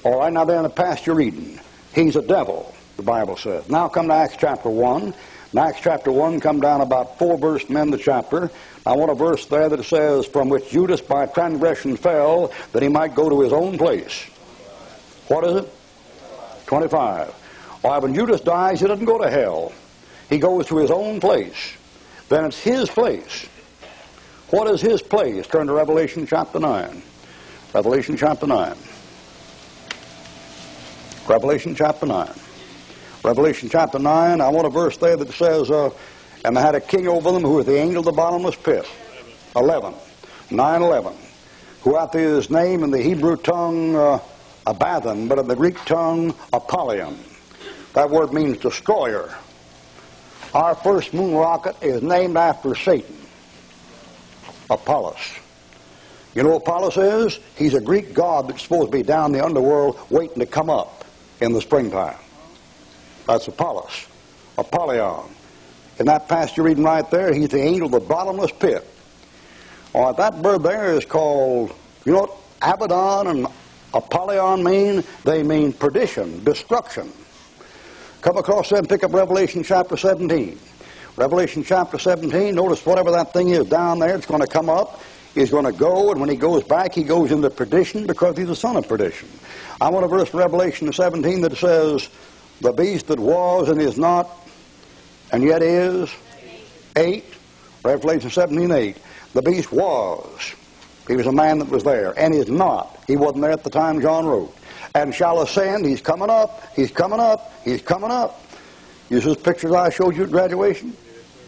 All right, now there in the past you're reading. He's a devil, the Bible says. Now come to Acts chapter 1. In Acts chapter 1, come down about 4 verses from the end of the chapter. I want a verse there that says, from which Judas by transgression fell, that he might go to his own place. What is it? 25. Why, when Judas dies, he doesn't go to hell. He goes to his own place. Then it's his place. What is his place? Turn to Revelation chapter 9. Revelation chapter 9. Revelation chapter 9. Revelation chapter 9, I want a verse there that says, and they had a king over them who was the angel of the bottomless pit. 11. 9:11. Who hath his name in the Hebrew tongue Abaddon, but in the Greek tongue Apollyon. That word means destroyer. Our first moon rocket is named after Satan. Apollos. You know what Apollos is? He's a Greek god that's supposed to be down in the underworld waiting to come up in the springtime. That's Apollos. Apollyon. In that passage you're reading right there, he's the angel of the bottomless pit. All right, that bird there is called, you know what Abaddon and Apollyon mean? They mean perdition, destruction. Come across them, pick up Revelation chapter 17. Revelation chapter 17, notice whatever that thing is down there, it's going to come up. He's going to go, and when he goes back, he goes into perdition because he's the son of perdition. I want a verse from Revelation 17 that says, the beast that was and is not, and yet is, 8. Revelation 17:8. The beast was. He was a man that was there, and is not. He wasn't there at the time John wrote. And shall ascend. He's coming up. He's coming up. He's coming up. You see those pictures I showed you at graduation?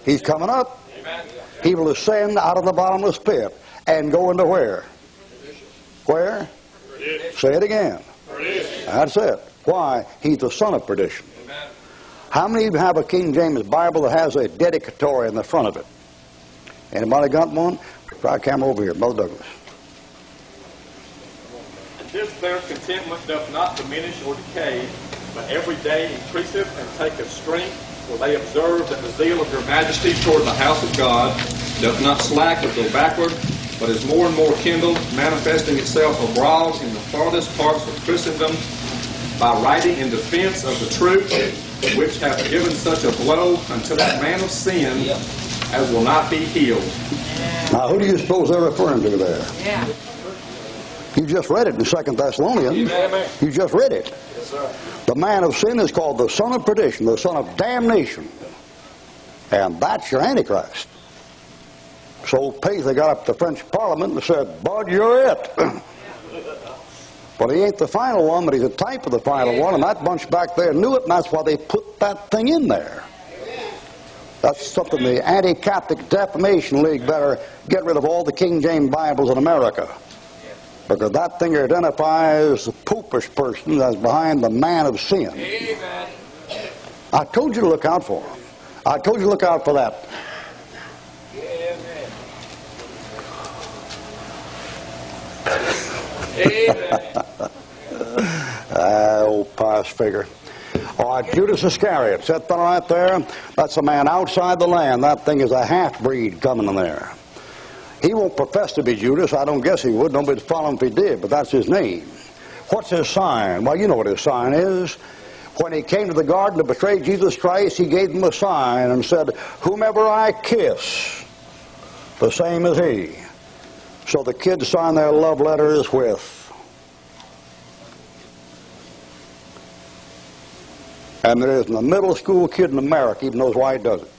He's coming up. Amen. He will ascend out of the bottomless pit and go into where? Where? Perdition. Say it again. Perdition. That's it. Why? He's the son of perdition. Amen. How many of you have a King James Bible that has a dedicatory in the front of it? Anybody got one? Try a camera over here, Brother Douglas.
And this their contentment doth not diminish or decay, but every day increaseth and taketh strength, for they observe that the zeal of your majesty toward the house of God doth not slack or go backward, but is more and more kindled, manifesting itself abroad in the farthest parts of Christendom, by writing in defense of the truth, which hath given such a blow unto that man of sin as will not be healed.
Now, who do you suppose they're referring to there?
Yeah.
You just read it in 2 Thessalonians.
Amen.
You just read it.
Yes, sir.
The man of sin is called the son of perdition, the son of damnation. And that's your Antichrist. So Paisley got up to the French Parliament and said, Bud, you're it. But he ain't the final one, but he's a type of the final one, and that bunch back there knew it, and that's why they put that thing in there. That's something the Anti-Catholic Defamation League better get rid of all the King James Bibles in America. Because that thing identifies the poopish person that's behind the man of sin.
Amen.
I told you to look out for him. I told you to look out for that. Old pious figure. All right, Judas Iscariot, set that right there. That's a man outside the land. That thing is a half-breed coming in there. He won't profess to be Judas. I don't guess he would. Nobody'd follow him if he did, but that's his name. What's his sign? Well, you know what his sign is. When he came to the garden to betray Jesus Christ, he gave them a sign and said, whomever I kiss, the same as he. So the kids sign their love letters with. And there isn't a middle school kid in America even knows why he does it.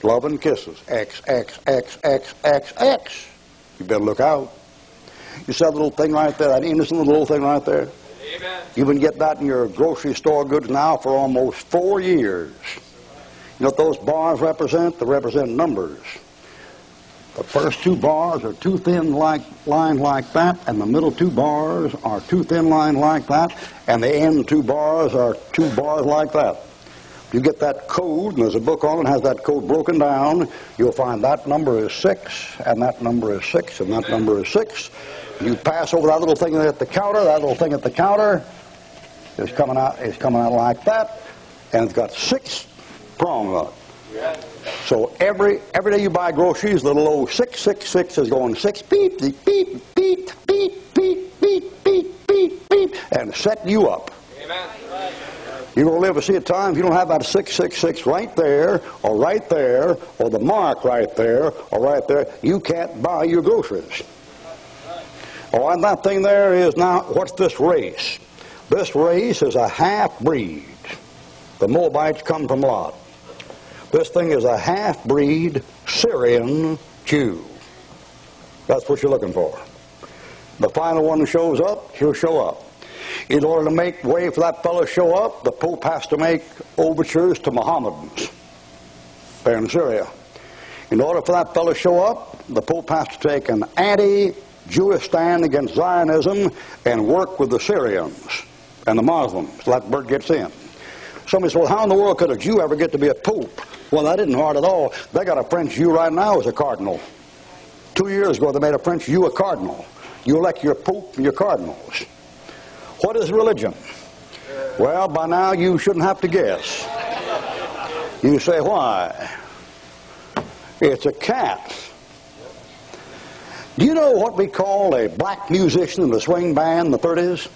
Love and kisses. X, X, X, X, X, X. You better look out. You see that little thing right there, that innocent little thing right there?
Amen.
You've been getting that in your grocery store goods now for almost 4 years. You know what those bars represent? They represent numbers. The first 2 bars are too thin line like that, and the middle 2 bars are too thin line like that, and the end 2 bars are 2 bars like that. You get that code, and there's a book on it that has that code broken down. You'll find that number is 6, and that number is 6, and that number is 6. You pass over that little thing at the counter. That little thing at the counter is coming out like that, and it's got 6 prongs on it. So every day you buy groceries, the little old 666 is going 6 beep, beep, beep, beep, beep, beep, beep, beep, beep, beep, and setting you up.
Amen.
You're going to live to see a time if you don't have that 666 right there, or the mark right there, or right there, you can't buy your groceries. Oh, and that thing there is now, what's this race? This race is a half-breed. The Moabites come from Lot. This thing is a half-breed Syrian Jew. That's what you're looking for. The final one who shows up, he'll show up. In order to make way for that fellow to show up, the Pope has to make overtures to Mohammedans there in Syria. In order for that fellow to show up, the Pope has to take an anti-Jewish stand against Zionism and work with the Syrians and the Muslims. So that bird gets in. Somebody says, well, how in the world could a Jew ever get to be a pope? Well, that isn't hard at all. They got a French Jew right now as a cardinal. 2 years ago, they made a French Jew a cardinal. You elect your pope and your cardinals. What is religion? Well, by now you shouldn't have to guess. You say, why? It's a cat. Do you know what we called a black musician in the swing band in the 30s?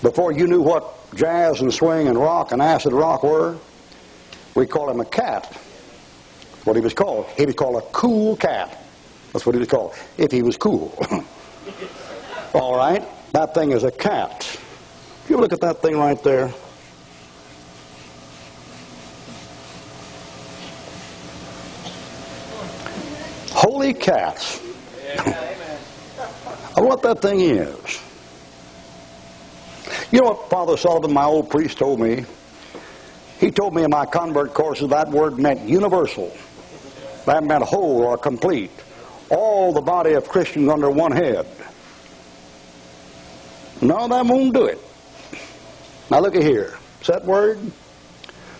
Before you knew what jazz and swing and rock and acid rock were? We called him a cat. That's what he was called. He was called a cool cat. That's what he was called, if he was cool. All right? That thing is a cat. You look at that thing right there. Holy cats. I know what that thing is. You know what Father Sullivan, my old priest, told me? He told me in my convert courses that word meant universal. That meant whole or complete. All the body of Christians under one head. No, that won't do it. Now look at here. See that word?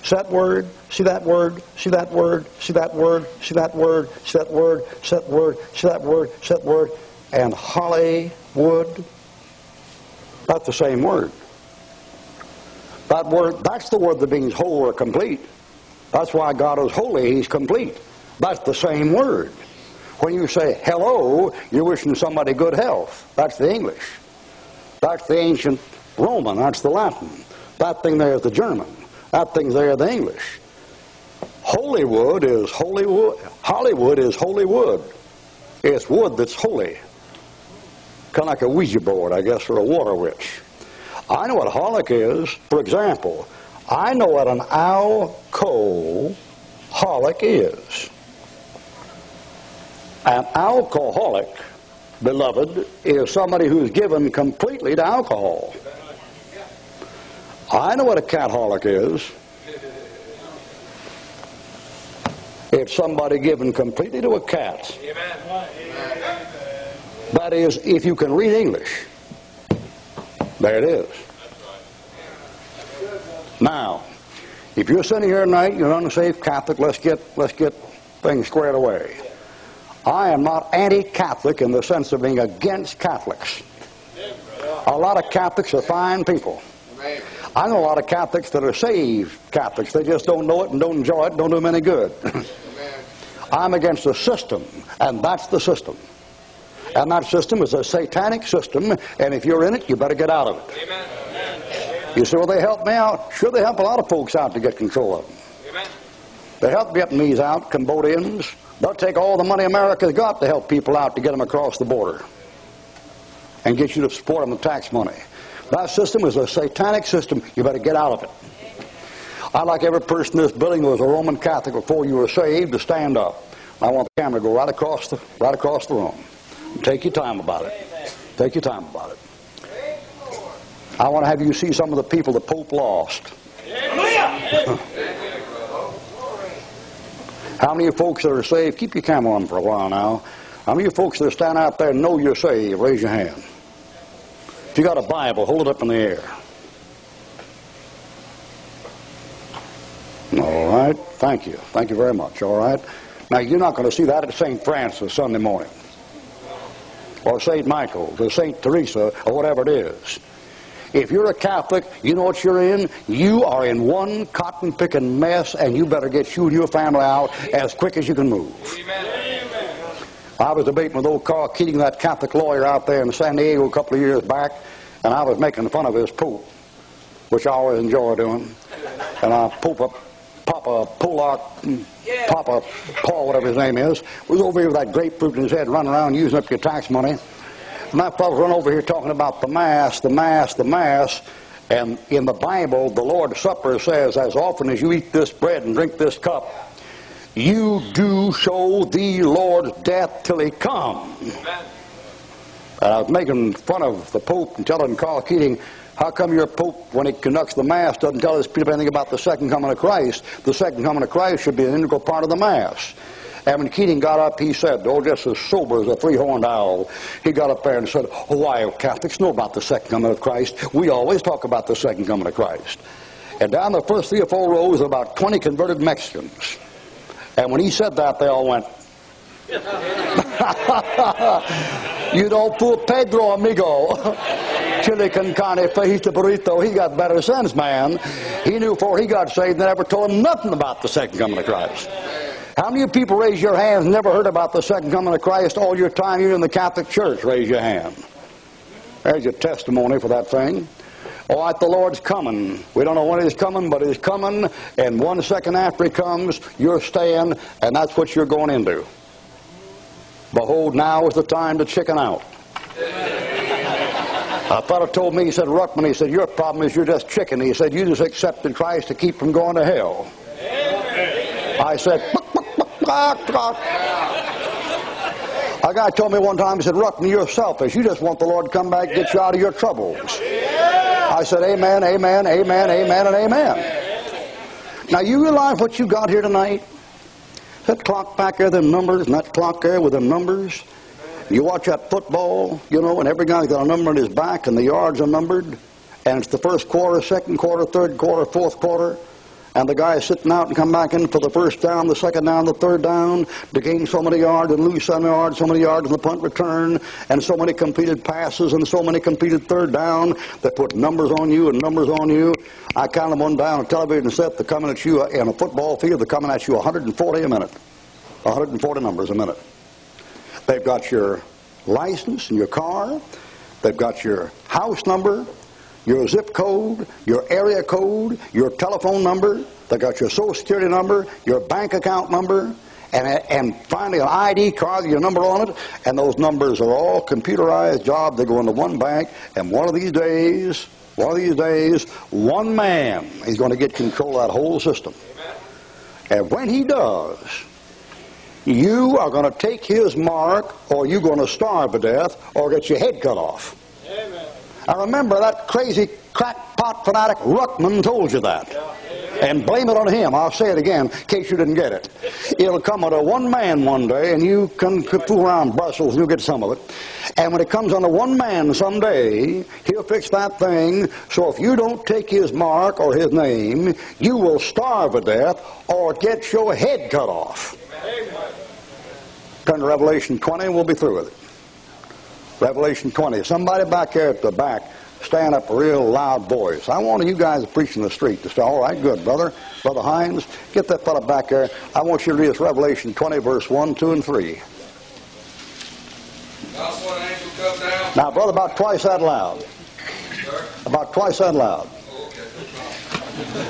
See that word? See that word? See that word? See that word? See that word? See that word? See that word? See that word? See that word? And Hollywood. That's the same word. That word, that's the word that means whole or complete. That's why God is holy, He's complete. That's the same word. When you say hello, you're wishing somebody good health. That's the English. That's the ancient Roman. That's the Latin. That thing there is the German. That thing there is the English. Hollywood is Hollywood. Hollywood is holy wood. It's wood that's holy. Kind of like a Ouija board, I guess, or a water witch. I know what a holic is. For example, I know what an alcoholic is. An alcoholic, beloved, is somebody who's given completely to alcohol. I know what a catholic is. It's somebody given completely to a cat. That is, if you can read English. There it is. Now, if you're sitting here tonight, you're an unsaved Catholic, let's get things squared away. I am not anti-Catholic in the sense of being against Catholics. A lot of Catholics are fine people. I know a lot of Catholics that are saved Catholics. They just don't know it and don't enjoy it and don't do them any good. I'm against the system, and that's the system. And that system is a satanic system, and if you're in it, you better get out of it. Amen. You say, well, they help me out. Sure, they help a lot of folks out to get control of them. Amen. They help Vietnamese out, Cambodians. They'll take all the money America's got to help people out to get them across the border and get you to support them with tax money. That system is a satanic system. You better get out of it. I'd like every person in this building who was a Roman Catholic before you were saved to stand up. I want the camera to go right across the room. Take your time about it. Take your time about it. I want to have you see some of the people the Pope lost. How many of you folks that are saved, keep your camera on for a while now. How many of you folks that are standing out there and know you're saved, raise your hand. If you got a Bible, hold it up in the air. All right, thank you. Thank you very much, all right. Now, you're not going to see that at St. Francis Sunday morning, or St. Michael's, or St. Teresa, or whatever it is. If you're a Catholic, you know what you're in? You are in one cotton-picking mess, and you better get you and your family out as quick as you can move. Amen. I was debating with old Carl Keating, that Catholic lawyer out there in San Diego a couple of years back, and I was making fun of his Pope, which I always enjoy doing. And Papa Paul, whatever his name is, was over here with that grapefruit in his head, running around using up your tax money. And that fellow's run over here talking about the Mass, the Mass, the Mass. And in the Bible, the Lord's Supper says, as often as you eat this bread and drink this cup, you do show the Lord's death till he come. Amen. And I was making fun of the Pope and telling Carl Keating, how come your Pope, when he conducts the Mass, doesn't tell his people anything about the second coming of Christ? The second coming of Christ should be an integral part of the Mass. And when Keating got up, he said, just as sober as a three-horned owl, he got up there and said, why, Catholics know about the second coming of Christ. We always talk about the second coming of Christ. And down the first 3 or 4 rows, about 20 converted Mexicans. And when he said that, they all went, you don't fool Pedro, amigo. Chile con carne, fajita burrito. He got better sense, man. He knew before he got saved, they never told him nothing about the second coming of Christ. How many of you people raise your hands and never heard about the second coming of Christ all your time you're in the Catholic Church? Raise your hand. There's your testimony for that thing. All right, the Lord's coming. We don't know when he's coming, but he's coming. And 1 second after he comes, you're staying, and that's what you're going into. Behold, now is the time to chicken out. A fellow told me, he said, Ruckman, he said, your problem is you're just chicken. He said, you just accepted Christ to keep from going to hell. I said, a guy told me one time, he said, Ruckman, you're selfish. You just want the Lord to come back and get you out of your troubles. I said, amen, amen, amen, amen, and amen. Now, you realize what you got here tonight? That clock back there, them numbers, and that clock there with them numbers. You watch that football, and every guy's got a number on his back, and the yards are numbered. And it's the first quarter, second quarter, third quarter, fourth quarter. And the guy is sitting out and come back in for the first down, the second down, the third down, to gain so many yards and lose so many yards in the punt return, and so many completed passes and so many completed third down. They put numbers on you and numbers on you. I counted them on down a television set. They're coming at you in a football field. They're coming at you 140 a minute. 140 numbers a minute. They've got your license and your car. They've got your house number, your zip code, your area code, your telephone number. They got your social security number, your bank account number, and finally an ID card with your number on it. And those numbers are all computerized jobs. They go into one bank, and one of these days, one man is going to get control of that whole system. And when he does, you are going to take his mark, or you're going to starve to death, or get your head cut off. Amen. I remember that crazy crackpot fanatic Ruckman told you that. And blame it on him. I'll say it again in case you didn't get it. It'll come under one man one day, and you can fool around Brussels and you'll get some of it. And when it comes under one man someday, he'll fix that thing. So if you don't take his mark or his name, you will starve to death or get your head cut off. Turn to Revelation 20 and we'll be through with it. Revelation 20. Somebody back there at the back, stand up a real loud voice. I want you guys to preach in the street. To say, all right, good, brother. Brother Hines, get that fellow back there. I want you to read us Revelation 20, verse 1, 2, and 3. Now, brother, about twice that loud. About twice that loud.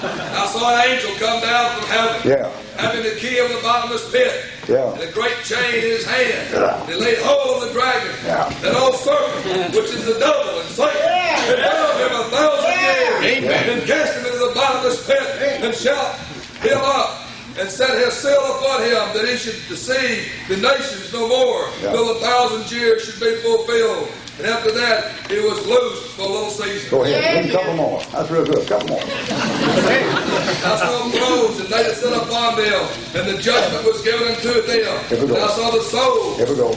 I saw an angel come down from heaven, having the key of the bottomless pit,
Yeah.
and a great chain in his hand.
Yeah.
They laid hold of the dragon,
Yeah.
that old serpent, which is the devil and Satan, and bound him 1,000 years, and cast him into the bottomless pit, and shut him up, and set his seal upon him, that he should deceive the nations no more,
Yeah.
till the 1,000 years should be fulfilled. And after that, he was loosed for a little season.
Go ahead. Read a couple more. That's real good. Couple more.
I saw thrones, and they that sat upon them, and the judgment was given unto
Here we
them.
go.
And I saw the souls
Here we go.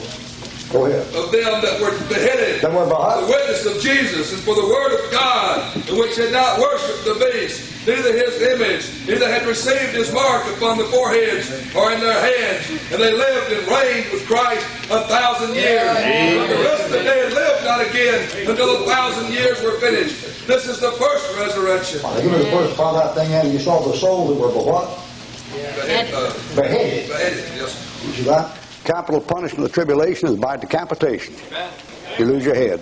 Go ahead.
of them that were beheaded
Then what
for
about
the witness of Jesus, and for the word of God, and which had not worshipped the beast, neither his image, neither had received his mark upon the foreheads or in their hands. And they lived and reigned with Christ 1,000 years. But the rest of the dead lived not again until 1,000 years were finished. This is the first resurrection.
Give me the first part of that thing, and you saw the souls that were what? Beheaded.
Beheaded, yes.
You see that? Capital punishment of the tribulation is by decapitation. You lose your head.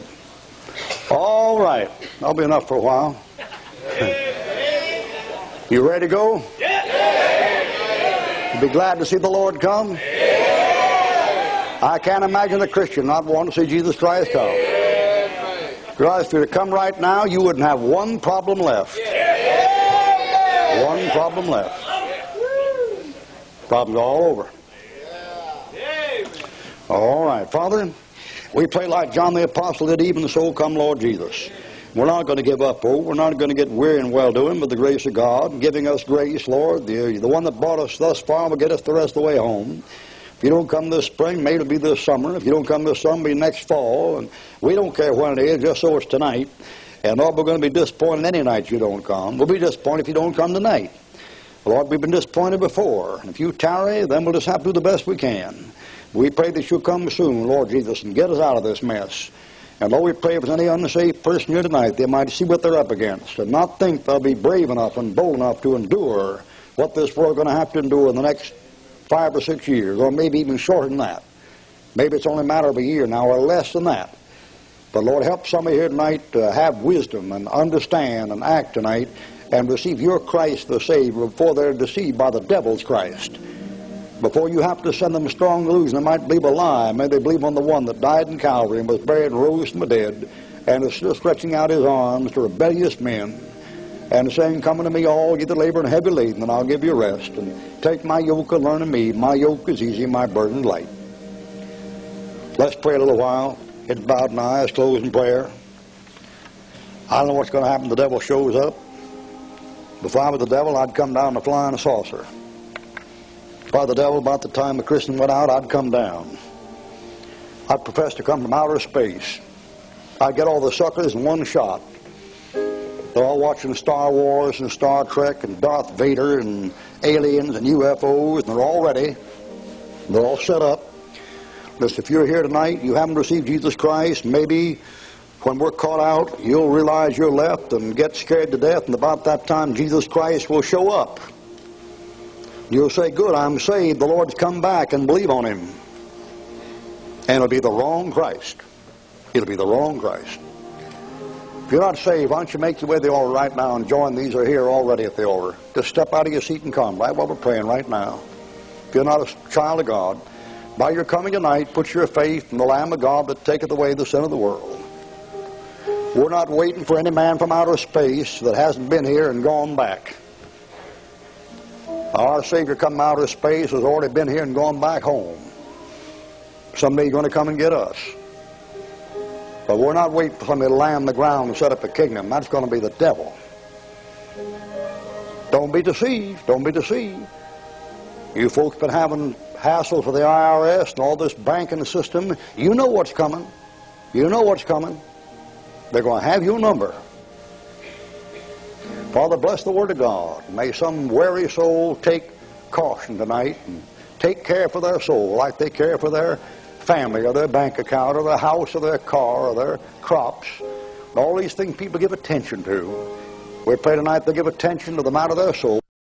All right. That'll be enough for a while. You ready to go? You be glad to see the Lord come? I can't imagine a Christian not wanting to see Jesus Christ come. Because if you were to come right now, you wouldn't have one problem left. One problem left. Problem's all over. All right, Father, we pray like John the Apostle did, even so come Lord Jesus. We're not going to give up hope. We're not going to get weary in well-doing, but the grace of God, giving us grace, Lord, the one that brought us thus far will get us the rest of the way home. If you don't come this spring, maybe it'll be this summer. If you don't come this summer, it'll be next fall. And we don't care when it is, just so it's tonight. And Lord, we're going to be disappointed any night you don't come. We'll be disappointed if you don't come tonight. Lord, we've been disappointed before. And if you tarry, then we'll just have to do the best we can. We pray that you'll come soon, Lord Jesus, and get us out of this mess. And Lord, we pray if there's any unsaved person here tonight, they might see what they're up against and not think they'll be brave enough and bold enough to endure what this world's going to have to endure in the next 5 or 6 years, or maybe even shorter than that. Maybe it's only a matter of a year now or less than that. But Lord, help somebody here tonight to have wisdom and understand and act tonight and receive your Christ the Savior before they're deceived by the devil's Christ. Before you have to send them a strong delusion, they might believe a lie. May they believe on the one that died in Calvary and was buried and rose from the dead and is still stretching out his arms to rebellious men and saying, come unto me all ye that labor and heavy laden, and I'll give you rest. And take my yoke and learn of me. My yoke is easy, my burden is light. Let's pray a little while. Heads bowed and eyes closed in prayer. I don't know what's going to happen. The devil shows up. If I was the devil, I'd come down to fly in a saucer. If I was the devil, about the time the Christian went out, I'd come down. I'd profess to come from outer space. I'd get all the suckers in one shot. They're all watching Star Wars and Star Trek and Darth Vader and aliens and UFOs, and they're all ready. They're all set up. Listen, if you're here tonight, you haven't received Jesus Christ, maybe when we're caught out, you'll realize you're left and get scared to death, and about that time Jesus Christ will show up. You'll say, good, I'm saved, the Lord's come back, and believe on Him. And it'll be the wrong Christ. It'll be the wrong Christ. If you're not saved, why don't you make your way to the altar right now and join these who are here already at the altar. Just step out of your seat and come right while we're praying right now. If you're not a child of God, by your coming tonight, put your faith in the Lamb of God that taketh away the sin of the world. We're not waiting for any man from outer space that hasn't been here and gone back. Our Savior come out of space has already been here and gone back home. Someday He's going to come and get us. But we're not waiting for somebody to land the ground and set up a kingdom. That's going to be the devil. Don't be deceived. Don't be deceived. You folks been having hassles with the IRS and all this banking system. You know what's coming. You know what's coming. They're going to have your number. Father, bless the Word of God. May some weary soul take caution tonight and take care for their soul like they care for their family or their bank account or their house or their car or their crops. And all these things people give attention to. We pray tonight they'll give attention to the matter of their soul.